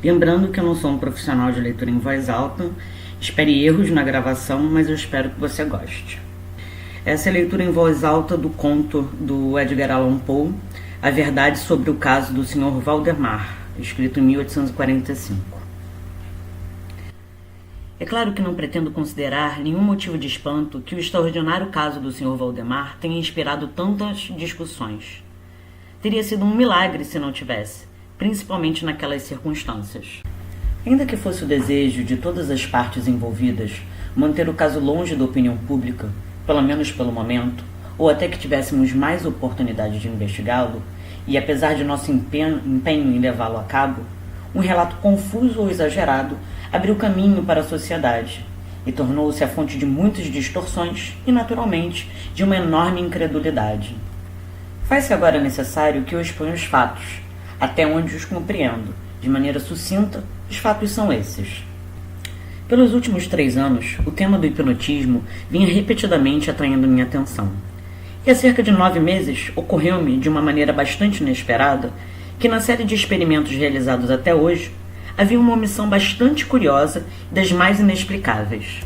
Lembrando que eu não sou um profissional de leitura em voz alta, espere erros na gravação, mas eu espero que você goste. Essa é a leitura em voz alta do conto do Edgar Allan Poe, A Verdade sobre o Caso do Sr. Valdemar, escrito em 1845. É claro que não pretendo considerar nenhum motivo de espanto que o extraordinário caso do Sr. Valdemar tenha inspirado tantas discussões. Teria sido um milagre se não tivesse, principalmente naquelas circunstâncias. Ainda que fosse o desejo de todas as partes envolvidas manter o caso longe da opinião pública, pelo menos pelo momento, ou até que tivéssemos mais oportunidade de investigá-lo, e apesar de nosso empenho em levá-lo a cabo, um relato confuso ou exagerado abriu caminho para a sociedade e tornou-se a fonte de muitas distorções e, naturalmente, de uma enorme incredulidade. Faz-se agora necessário que eu exponha os fatos, até onde os compreendo. De maneira sucinta, os fatos são esses. Pelos últimos 3 anos, o tema do hipnotismo vinha repetidamente atraindo minha atenção. E há cerca de 9 meses, ocorreu-me, de uma maneira bastante inesperada, que na série de experimentos realizados até hoje, havia uma omissão bastante curiosa e das mais inexplicáveis.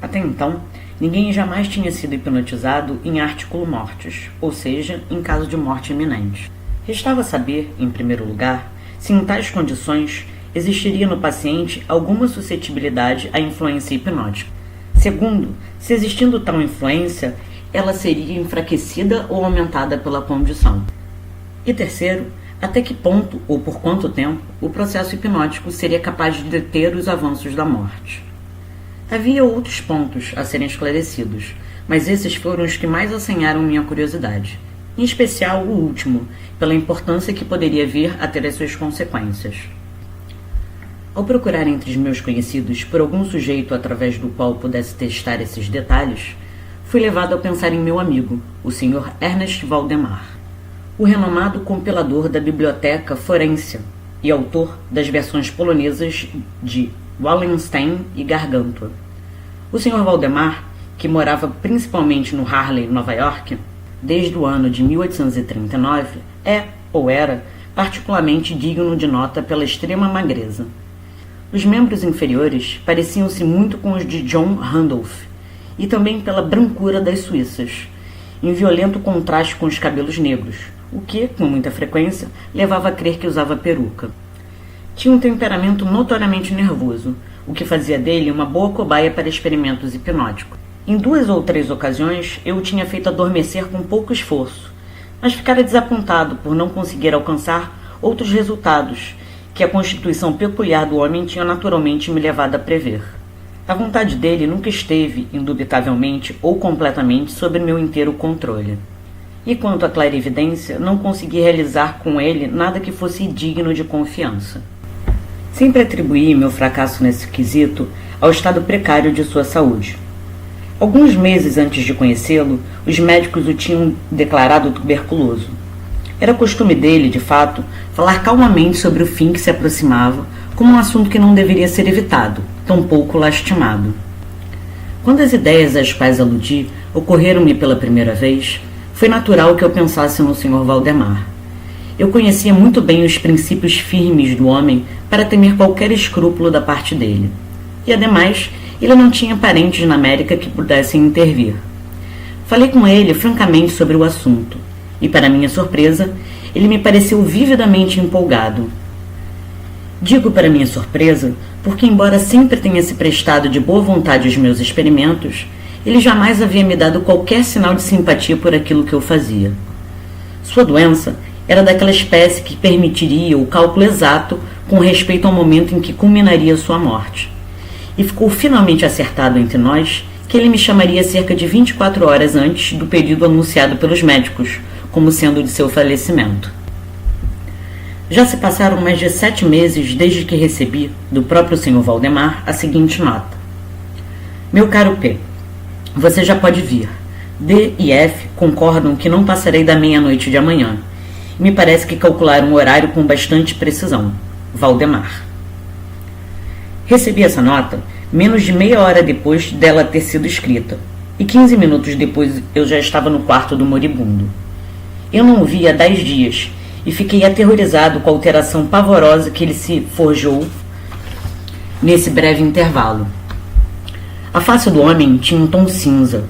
Até então, ninguém jamais tinha sido hipnotizado em articulo mortis, ou seja, em caso de morte iminente. Restava saber, em primeiro lugar, se em tais condições existiria no paciente alguma suscetibilidade à influência hipnótica. Segundo, se existindo tal influência, ela seria enfraquecida ou aumentada pela condição. E terceiro, até que ponto ou por quanto tempo o processo hipnótico seria capaz de deter os avanços da morte. Havia outros pontos a serem esclarecidos, mas esses foram os que mais assanharam minha curiosidade, em especial o último, pela importância que poderia vir a ter as suas consequências. Ao procurar entre os meus conhecidos por algum sujeito através do qual pudesse testar esses detalhes, fui levado a pensar em meu amigo, o Sr. Ernest Valdemar, o renomado compilador da Biblioteca Forense e autor das versões polonesas de Wallenstein e Gargantua. O Sr. Valdemar, que morava principalmente no Harlem, Nova York, desde o ano de 1839, ou era, particularmente digno de nota pela extrema magreza. Os membros inferiores pareciam-se muito com os de John Randolph, e também pela brancura das suíças, em violento contraste com os cabelos negros, o que, com muita frequência, levava a crer que usava peruca. Tinha um temperamento notoriamente nervoso, o que fazia dele uma boa cobaia para experimentos hipnóticos. Em 2 ou 3 ocasiões, eu o tinha feito adormecer com pouco esforço, mas ficara desapontado por não conseguir alcançar outros resultados que a constituição peculiar do homem tinha naturalmente me levado a prever. A vontade dele nunca esteve, indubitavelmente ou completamente, sob meu inteiro controle. E quanto à clarividência, não consegui realizar com ele nada que fosse digno de confiança. Sempre atribuí meu fracasso nesse quesito ao estado precário de sua saúde. Alguns meses antes de conhecê-lo, os médicos o tinham declarado tuberculoso. Era costume dele, de fato, falar calmamente sobre o fim que se aproximava, como um assunto que não deveria ser evitado, tampouco lastimado. Quando as ideias às quais aludi ocorreram-me pela primeira vez, foi natural que eu pensasse no Sr. Valdemar. Eu conhecia muito bem os princípios firmes do homem para temer qualquer escrúpulo da parte dele. E, ademais, ele não tinha parentes na América que pudessem intervir. Falei com ele francamente sobre o assunto, e, para minha surpresa, ele me pareceu vividamente empolgado. Digo para minha surpresa, porque, embora sempre tenha se prestado de boa vontade aos meus experimentos, ele jamais havia me dado qualquer sinal de simpatia por aquilo que eu fazia. Sua doença era daquela espécie que permitiria o cálculo exato com respeito ao momento em que culminaria sua morte. E ficou finalmente acertado entre nós que ele me chamaria cerca de 24 horas antes do período anunciado pelos médicos, como sendo de seu falecimento. Já se passaram mais de 7 meses desde que recebi, do próprio Sr. Valdemar, a seguinte nota. Meu caro P., você já pode vir. D e F concordam que não passarei da meia-noite de amanhã. Me parece que calcularam o horário com bastante precisão. Valdemar. Recebi essa nota menos de meia hora depois dela ter sido escrita, e 15 minutos depois eu já estava no quarto do moribundo. Eu não o vi há 10 dias, e fiquei aterrorizado com a alteração pavorosa que ele se forjou nesse breve intervalo. A face do homem tinha um tom cinza,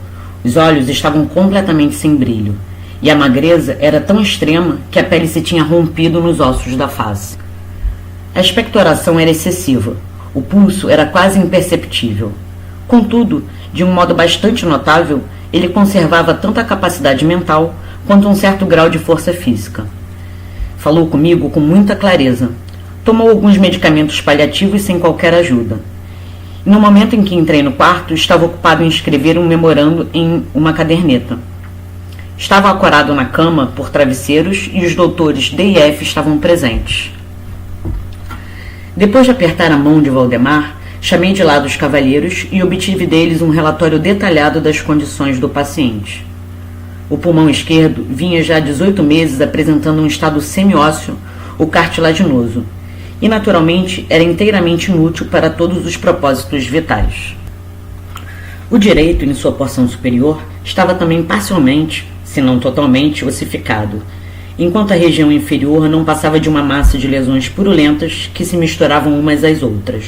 os olhos estavam completamente sem brilho, e a magreza era tão extrema que a pele se tinha rompido nos ossos da face. A expectoração era excessiva, o pulso era quase imperceptível. Contudo, de um modo bastante notável, ele conservava tanta capacidade mental quanto um certo grau de força física. Falou comigo com muita clareza. Tomou alguns medicamentos paliativos sem qualquer ajuda. E no momento em que entrei no quarto, estava ocupado em escrever um memorando em uma caderneta. Estava acorado na cama por travesseiros e os doutores D e F estavam presentes. Depois de apertar a mão de Valdemar, chamei de lado os cavalheiros e obtive deles um relatório detalhado das condições do paciente. O pulmão esquerdo vinha já há 18 meses apresentando um estado semiósseo ou cartilaginoso, e naturalmente era inteiramente inútil para todos os propósitos vitais. O direito, em sua porção superior, estava também parcialmente, se não totalmente, ossificado, enquanto a região inferior não passava de uma massa de lesões purulentas que se misturavam umas às outras.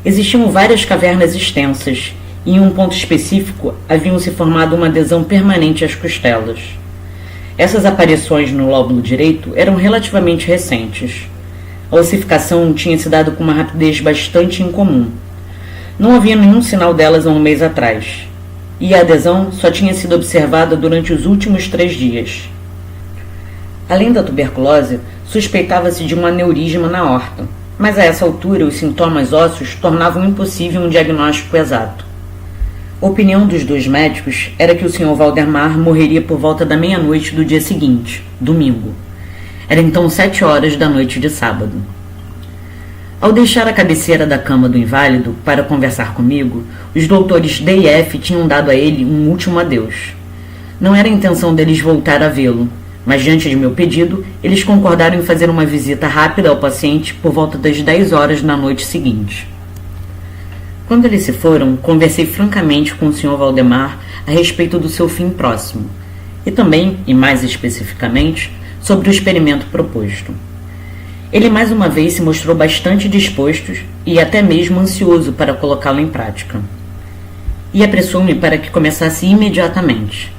Existiam várias cavernas extensas, e em um ponto específico haviam-se formado uma adesão permanente às costelas. Essas aparições no lóbulo direito eram relativamente recentes. A ossificação tinha se dado com uma rapidez bastante incomum. Não havia nenhum sinal delas há um mês atrás, e a adesão só tinha sido observada durante os últimos 3 dias. Além da tuberculose, suspeitava-se de um aneurisma na aorta, mas a essa altura os sintomas ósseos tornavam impossível um diagnóstico exato. A opinião dos 2 médicos era que o Sr. Valdemar morreria por volta da meia-noite do dia seguinte, domingo. Era então 7 horas da noite de sábado. Ao deixar a cabeceira da cama do inválido para conversar comigo, os doutores D e F tinham dado a ele um último adeus. Não era a intenção deles voltar a vê-lo, mas diante de meu pedido, eles concordaram em fazer uma visita rápida ao paciente por volta das 10 horas da noite seguinte. Quando eles se foram, conversei francamente com o Sr. Valdemar a respeito do seu fim próximo, e também, e mais especificamente, sobre o experimento proposto. Ele mais uma vez se mostrou bastante disposto e até mesmo ansioso para colocá-lo em prática. E apressou-me para que começasse imediatamente.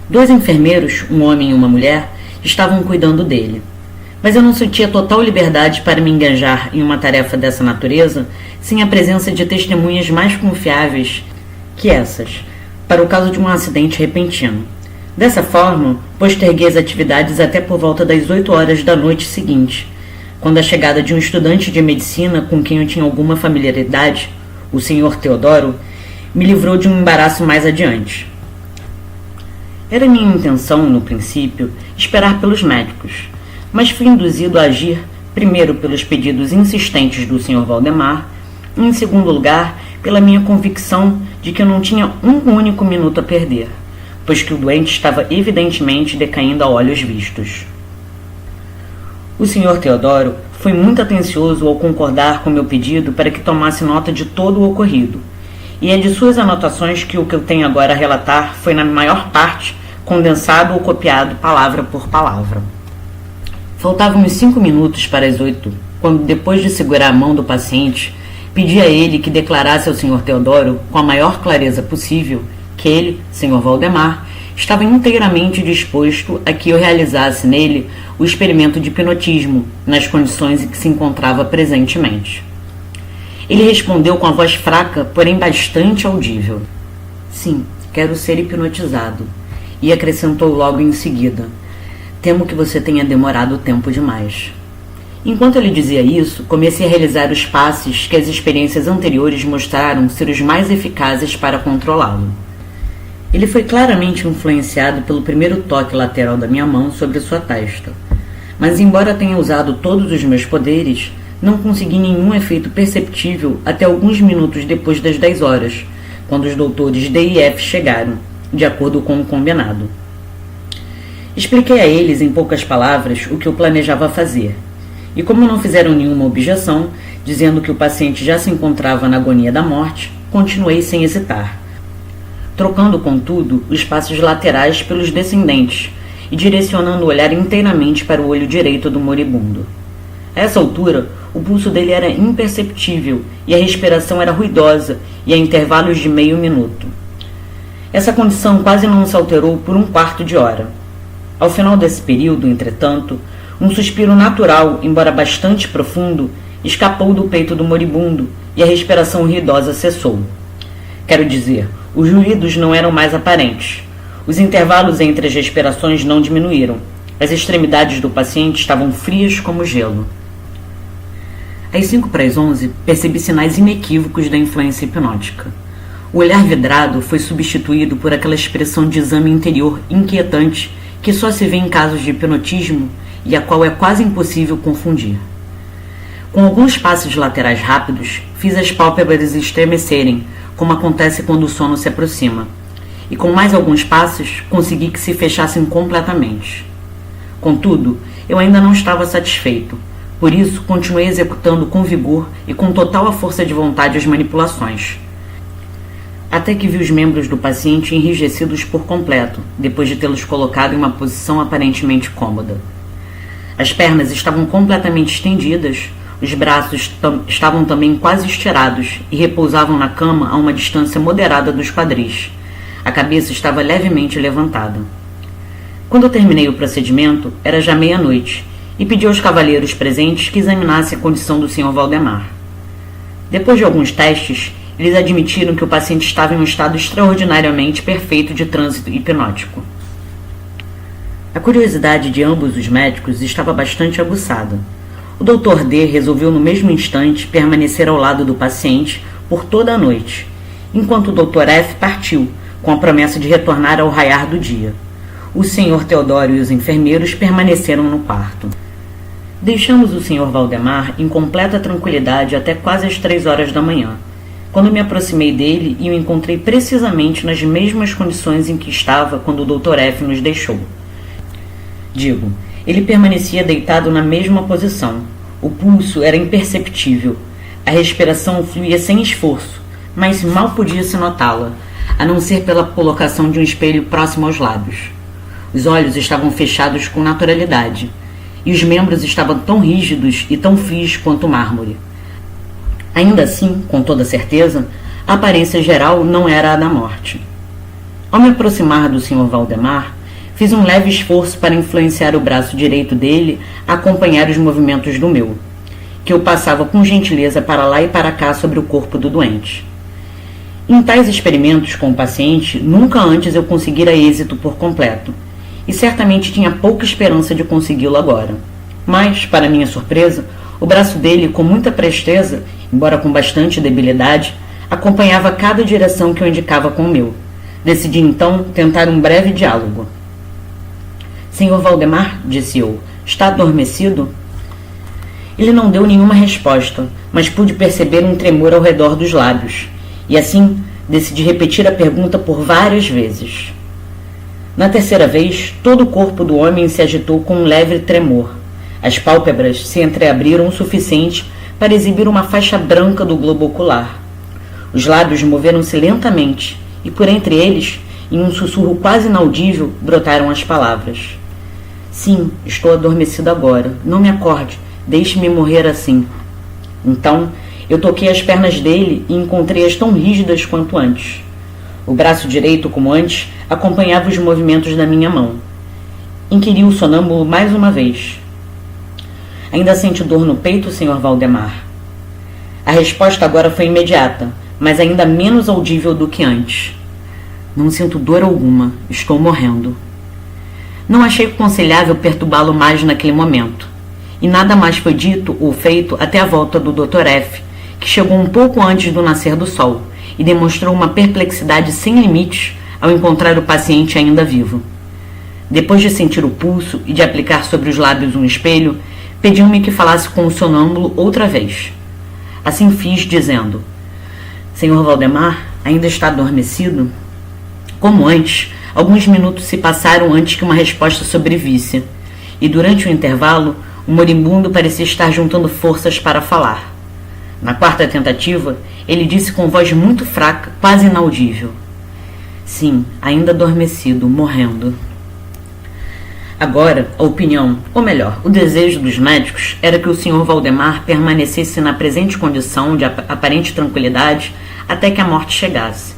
2 enfermeiros, um homem e uma mulher, estavam cuidando dele. Mas eu não sentia total liberdade para me engajar em uma tarefa dessa natureza sem a presença de testemunhas mais confiáveis que essas, para o caso de um acidente repentino. Dessa forma, posterguei as atividades até por volta das 8 horas da noite seguinte, quando a chegada de um estudante de medicina com quem eu tinha alguma familiaridade, o Sr. Teodoro, me livrou de um embaraço mais adiante. Era minha intenção, no princípio, esperar pelos médicos, mas fui induzido a agir, primeiro pelos pedidos insistentes do Sr. Valdemar, e em segundo lugar, pela minha convicção de que eu não tinha um único minuto a perder, pois que o doente estava evidentemente decaindo a olhos vistos. O Sr. Teodoro foi muito atencioso ao concordar com meu pedido para que tomasse nota de todo o ocorrido, e é de suas anotações que o que eu tenho agora a relatar foi, na maior parte, condensado ou copiado palavra por palavra. Faltavam uns 5 minutos para as 8, quando, depois de segurar a mão do paciente, pedi a ele que declarasse ao Sr. Teodoro, com a maior clareza possível, que ele, Sr. Valdemar, estava inteiramente disposto a que eu realizasse nele o experimento de hipnotismo, nas condições em que se encontrava presentemente. Ele respondeu com a voz fraca, porém bastante audível: "Sim, quero ser hipnotizado." E acrescentou logo em seguida: "Temo que você tenha demorado tempo demais." Enquanto ele dizia isso, comecei a realizar os passes que as experiências anteriores mostraram ser os mais eficazes para controlá-lo. Ele foi claramente influenciado pelo primeiro toque lateral da minha mão sobre sua testa, mas embora tenha usado todos os meus poderes, não consegui nenhum efeito perceptível até alguns minutos depois das 10 horas, quando os doutores D e F chegaram, de acordo com o combinado. Expliquei a eles, em poucas palavras, o que eu planejava fazer, e como não fizeram nenhuma objeção, dizendo que o paciente já se encontrava na agonia da morte, continuei sem hesitar, trocando, contudo, os passos laterais pelos descendentes, e direcionando o olhar inteiramente para o olho direito do moribundo. A essa altura, o pulso dele era imperceptível e a respiração era ruidosa e a intervalos de meio minuto. Essa condição quase não se alterou por um quarto de hora. Ao final desse período, entretanto, um suspiro natural, embora bastante profundo, escapou do peito do moribundo e a respiração ruidosa cessou. Quero dizer, os ruídos não eram mais aparentes. Os intervalos entre as respirações não diminuíram. As extremidades do paciente estavam frias como gelo. Às 11:05, percebi sinais inequívocos da influência hipnótica. O olhar vidrado foi substituído por aquela expressão de exame interior inquietante que só se vê em casos de hipnotismo e a qual é quase impossível confundir. Com alguns passos laterais rápidos, fiz as pálpebras estremecerem, como acontece quando o sono se aproxima, e com mais alguns passos consegui que se fechassem completamente. Contudo, eu ainda não estava satisfeito, por isso continuei executando com vigor e com total a força de vontade as manipulações, até que vi os membros do paciente enrijecidos por completo, depois de tê-los colocado em uma posição aparentemente cômoda. As pernas estavam completamente estendidas, os braços estavam também quase estirados e repousavam na cama a uma distância moderada dos quadris. A cabeça estava levemente levantada. Quando eu terminei o procedimento, era já meia-noite, e pedi aos cavalheiros presentes que examinassem a condição do Sr. Valdemar. Depois de alguns testes, eles admitiram que o paciente estava em um estado extraordinariamente perfeito de trânsito hipnótico. A curiosidade de ambos os médicos estava bastante aguçada. O Dr. D resolveu no mesmo instante permanecer ao lado do paciente por toda a noite, enquanto o Dr. F partiu, com a promessa de retornar ao raiar do dia. O Sr. Teodoro e os enfermeiros permaneceram no quarto. Deixamos o Sr. Valdemar em completa tranquilidade até quase as 3 horas da manhã, quando me aproximei dele e o encontrei precisamente nas mesmas condições em que estava quando o Dr. F nos deixou. Digo, ele permanecia deitado na mesma posição. O pulso era imperceptível. A respiração fluía sem esforço, mas mal podia-se notá-la, a não ser pela colocação de um espelho próximo aos lábios. Os olhos estavam fechados com naturalidade, e os membros estavam tão rígidos e tão frios quanto o mármore. Ainda assim, com toda certeza, a aparência geral não era a da morte. Ao me aproximar do Sr. Valdemar, fiz um leve esforço para influenciar o braço direito dele a acompanhar os movimentos do meu, que eu passava com gentileza para lá e para cá sobre o corpo do doente. Em tais experimentos com o paciente, nunca antes eu conseguira êxito por completo, e certamente tinha pouca esperança de consegui-lo agora. Mas, para minha surpresa, o braço dele, com muita presteza, embora com bastante debilidade, acompanhava cada direção que eu indicava com o meu. Decidi então tentar um breve diálogo. Sr. Valdemar, disse eu, está adormecido? Ele não deu nenhuma resposta, mas pude perceber um tremor ao redor dos lábios, e assim decidi repetir a pergunta por várias vezes. Na terceira vez, todo o corpo do homem se agitou com um leve tremor. As pálpebras se entreabriram o suficiente para exibir uma faixa branca do globo ocular. Os lábios moveram-se lentamente, e por entre eles, em um sussurro quase inaudível, brotaram as palavras. Sim, estou adormecido agora. Não me acorde. Deixe-me morrer assim. Então, eu toquei as pernas dele e encontrei-as tão rígidas quanto antes. O braço direito, como antes, acompanhava os movimentos da minha mão. Inquiriu o sonâmbulo mais uma vez. Ainda sente dor no peito, Sr. Valdemar? A resposta agora foi imediata, mas ainda menos audível do que antes. Não sinto dor alguma. Estou morrendo. Não achei aconselhável perturbá-lo mais naquele momento, e nada mais foi dito ou feito até a volta do Dr. F, que chegou um pouco antes do nascer do sol e demonstrou uma perplexidade sem limites ao encontrar o paciente ainda vivo. Depois de sentir o pulso e de aplicar sobre os lábios um espelho, pediu-me que falasse com o sonâmbulo outra vez. Assim fiz, dizendo: Sr. Valdemar, ainda está adormecido? Como antes, alguns minutos se passaram antes que uma resposta sobrevisse, e durante o intervalo, o moribundo parecia estar juntando forças para falar. Na quarta tentativa, ele disse com voz muito fraca, quase inaudível: Sim, ainda adormecido, morrendo. Agora, a opinião, ou melhor, o desejo dos médicos era que o Sr. Valdemar permanecesse na presente condição de aparente tranquilidade até que a morte chegasse.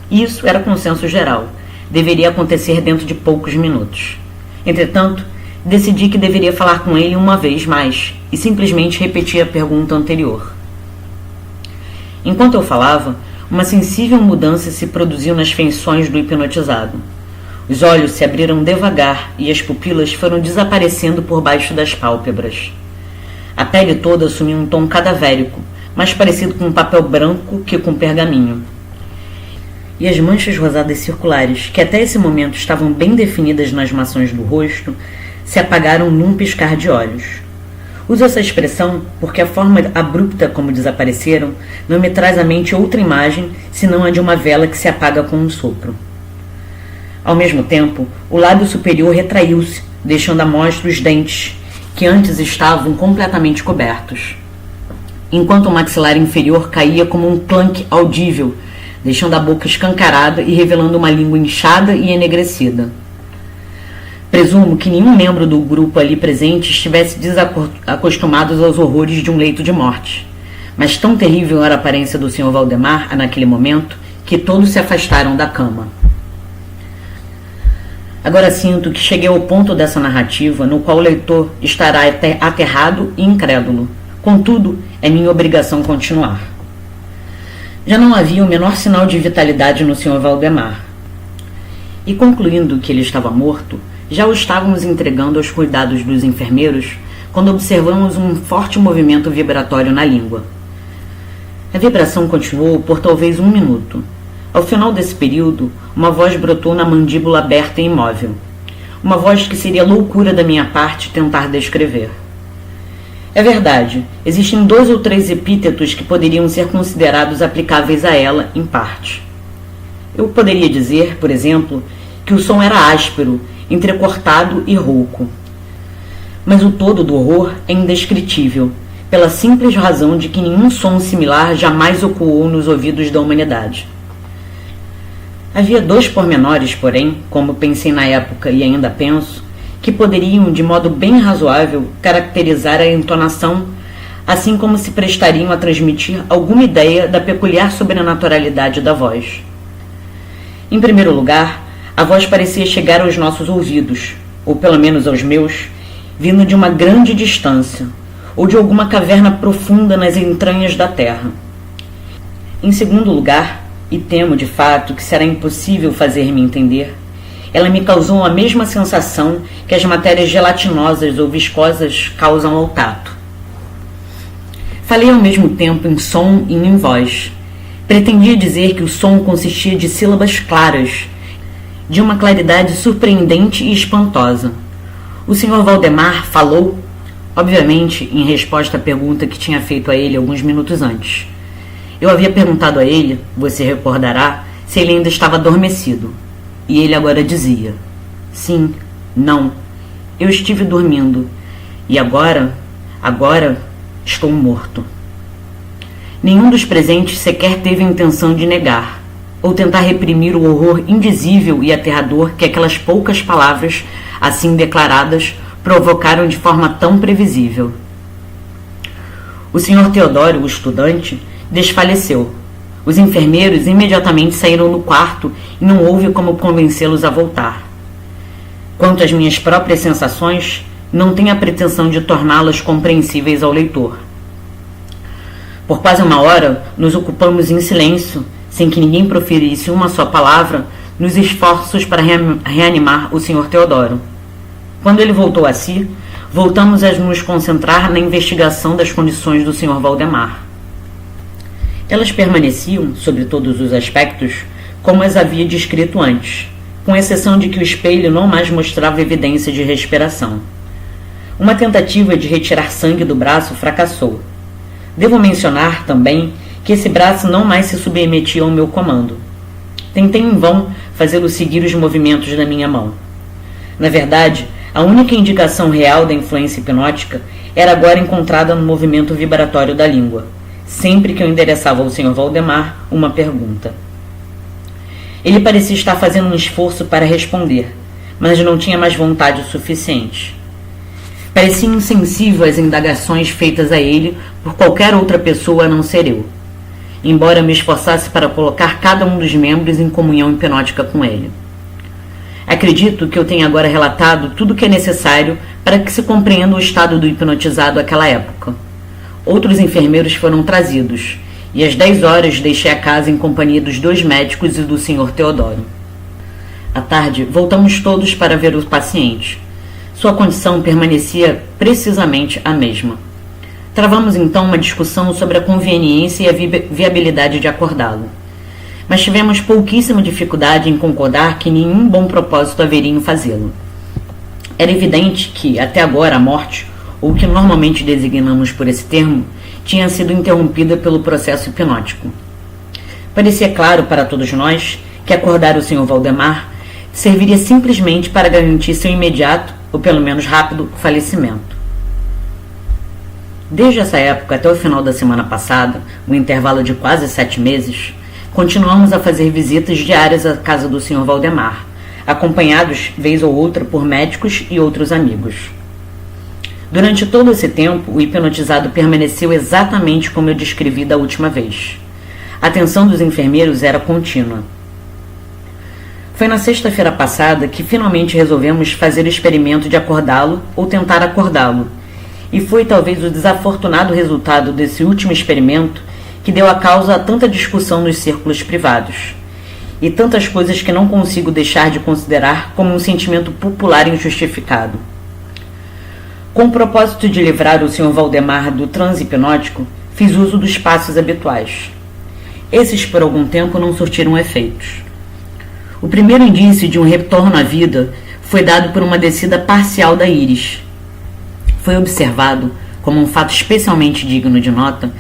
Isso era consenso geral. Deveria acontecer dentro de poucos minutos. Entretanto, decidi que deveria falar com ele uma vez mais e simplesmente repeti a pergunta anterior. Enquanto eu falava, uma sensível mudança se produziu nas feições do hipnotizado. Os olhos se abriram devagar e as pupilas foram desaparecendo por baixo das pálpebras. A pele toda assumiu um tom cadavérico, mais parecido com um papel branco que com pergaminho. E as manchas rosadas circulares, que até esse momento estavam bem definidas nas maçãs do rosto, se apagaram num piscar de olhos. Uso essa expressão porque a forma abrupta como desapareceram não me traz à mente outra imagem senão a de uma vela que se apaga com um sopro. Ao mesmo tempo, o lábio superior retraiu-se, deixando à mostra os dentes, que antes estavam completamente cobertos, enquanto o maxilar inferior caía como um clank audível, deixando a boca escancarada e revelando uma língua inchada e enegrecida. Presumo que nenhum membro do grupo ali presente estivesse desacostumado aos horrores de um leito de morte, mas tão terrível era a aparência do Sr. Valdemar naquele momento que todos se afastaram da cama. Agora sinto que cheguei ao ponto dessa narrativa no qual o leitor estará aterrado e incrédulo. Contudo, é minha obrigação continuar. Já não havia o menor sinal de vitalidade no Sr. Valdemar. E concluindo que ele estava morto, já o estávamos entregando aos cuidados dos enfermeiros quando observamos um forte movimento vibratório na língua. A vibração continuou por talvez 1 minuto. Ao final desse período, uma voz brotou na mandíbula aberta e imóvel. Uma voz que seria loucura da minha parte tentar descrever. É verdade, existem 2 ou 3 epítetos que poderiam ser considerados aplicáveis a ela, em parte. Eu poderia dizer, por exemplo, que o som era áspero, entrecortado e rouco. Mas o todo do horror é indescritível, pela simples razão de que nenhum som similar jamais ecoou nos ouvidos da humanidade. Havia 2 pormenores, porém, como pensei na época e ainda penso, que poderiam, de modo bem razoável, caracterizar a entonação, assim como se prestariam a transmitir alguma ideia da peculiar sobrenaturalidade da voz. Em primeiro lugar, a voz parecia chegar aos nossos ouvidos, ou pelo menos aos meus, vindo de uma grande distância, ou de alguma caverna profunda nas entranhas da terra. Em segundo lugar, e temo de fato que será impossível fazer-me entender, ela me causou a mesma sensação que as matérias gelatinosas ou viscosas causam ao tato. Falei ao mesmo tempo em som e em voz. Pretendia dizer que o som consistia de sílabas claras, de uma claridade surpreendente e espantosa. O Sr. Valdemar falou, obviamente, em resposta à pergunta que tinha feito a ele alguns minutos antes. Eu havia perguntado a ele, você recordará, se ele ainda estava adormecido. E ele agora dizia: sim, não, eu estive dormindo. E agora estou morto. Nenhum dos presentes sequer teve a intenção de negar, ou tentar reprimir o horror indizível e aterrador que aquelas poucas palavras, assim declaradas, provocaram de forma tão previsível. O Sr. Teodoro, o estudante, desfaleceu. Os enfermeiros imediatamente saíram do quarto e não houve como convencê-los a voltar. Quanto às minhas próprias sensações, não tenho a pretensão de torná-las compreensíveis ao leitor. Por quase 1 hora, nos ocupamos em silêncio, sem que ninguém proferisse uma só palavra, nos esforços para reanimar o Sr. Teodoro. Quando ele voltou a si, voltamos a nos concentrar na investigação das condições do Sr. Valdemar. Elas permaneciam, sobre todos os aspectos, como as havia descrito antes, com exceção de que o espelho não mais mostrava evidência de respiração. Uma tentativa de retirar sangue do braço fracassou. Devo mencionar, também, que esse braço não mais se submetia ao meu comando. Tentei em vão fazê-lo seguir os movimentos da minha mão. Na verdade, a única indicação real da influência hipnótica era agora encontrada no movimento vibratório da língua, sempre que eu endereçava ao Sr. Valdemar uma pergunta. Ele parecia estar fazendo um esforço para responder, mas não tinha mais vontade o suficiente. Parecia insensível às indagações feitas a ele por qualquer outra pessoa a não ser eu, embora me esforçasse para colocar cada um dos membros em comunhão hipnótica com ele. Acredito que eu tenha agora relatado tudo o que é necessário para que se compreenda o estado do hipnotizado àquela época. Outros enfermeiros foram trazidos, e às 10 horas deixei a casa em companhia dos 2 médicos e do Sr. Teodoro. À tarde, voltamos todos para ver o paciente. Sua condição permanecia precisamente a mesma. Travamos então uma discussão sobre a conveniência e a viabilidade de acordá-lo. Mas tivemos pouquíssima dificuldade em concordar que nenhum bom propósito haveria em fazê-lo. Era evidente que, até agora, a morte, ou o que normalmente designamos por esse termo, tinha sido interrompida pelo processo hipnótico. Parecia claro para todos nós que acordar o Sr. Valdemar serviria simplesmente para garantir seu imediato, ou pelo menos rápido, falecimento. Desde essa época até o final da semana passada, um intervalo de quase 7 meses, continuamos a fazer visitas diárias à casa do Sr. Valdemar, acompanhados, vez ou outra, por médicos e outros amigos. Durante todo esse tempo, o hipnotizado permaneceu exatamente como eu descrevi da última vez. A atenção dos enfermeiros era contínua. Foi na sexta-feira passada que finalmente resolvemos fazer o experimento de acordá-lo ou tentar acordá-lo, e foi talvez o desafortunado resultado desse último experimento que deu a causa a tanta discussão nos círculos privados, e tantas coisas que não consigo deixar de considerar como um sentimento popular injustificado. Com o propósito de livrar o Sr. Valdemar do transe hipnótico, fiz uso dos passos habituais. Esses, por algum tempo, não surtiram efeitos. O primeiro indício de um retorno à vida foi dado por uma descida parcial da íris. Foi observado, como um fato especialmente digno de nota,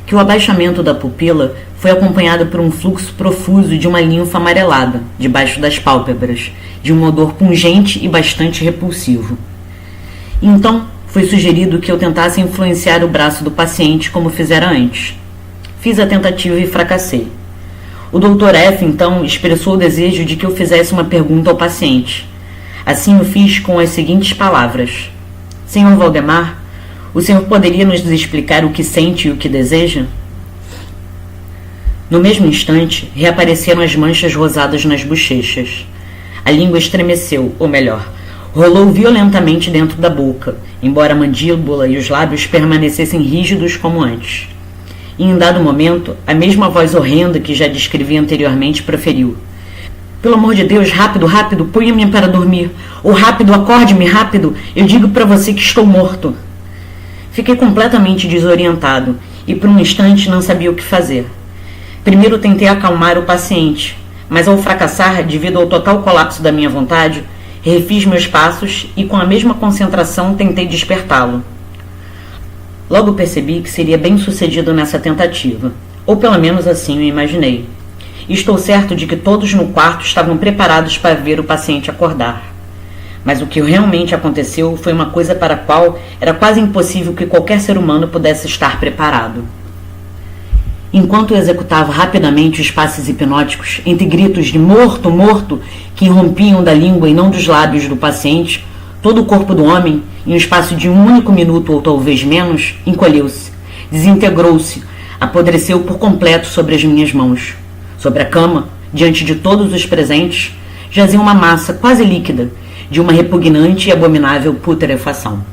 que o abaixamento da pupila foi acompanhado por um fluxo profuso de uma linfa amarelada, debaixo das pálpebras, de um odor pungente e bastante repulsivo. Então, foi sugerido que eu tentasse influenciar o braço do paciente como fizera antes. Fiz a tentativa e fracassei. O Dr. F, então, expressou o desejo de que eu fizesse uma pergunta ao paciente. Assim o fiz com as seguintes palavras: Sr. Valdemar, o senhor poderia nos explicar o que sente e o que deseja? No mesmo instante, reapareceram as manchas rosadas nas bochechas. A língua estremeceu, ou melhor, rolou violentamente dentro da boca, embora a mandíbula e os lábios permanecessem rígidos como antes. E em dado momento, a mesma voz horrenda que já descrevi anteriormente proferiu: Pelo amor de Deus, rápido, rápido, ponha-me para dormir. Ou rápido, acorde-me, rápido, eu digo para você que estou morto. Fiquei completamente desorientado e por um instante não sabia o que fazer. Primeiro tentei acalmar o paciente, mas ao fracassar, devido ao total colapso da minha vontade, refiz meus passos e com a mesma concentração tentei despertá-lo. Logo percebi que seria bem sucedido nessa tentativa, ou pelo menos assim eu imaginei. E estou certo de que todos no quarto estavam preparados para ver o paciente acordar. Mas o que realmente aconteceu foi uma coisa para a qual era quase impossível que qualquer ser humano pudesse estar preparado. Enquanto eu executava rapidamente os passes hipnóticos, entre gritos de morto, morto, que irrompiam da língua e não dos lábios do paciente, todo o corpo do homem, em um espaço de um único minuto ou talvez menos, encolheu-se, desintegrou-se, apodreceu por completo sobre as minhas mãos. Sobre a cama, diante de todos os presentes, jazia uma massa quase líquida, de uma repugnante e abominável putrefação.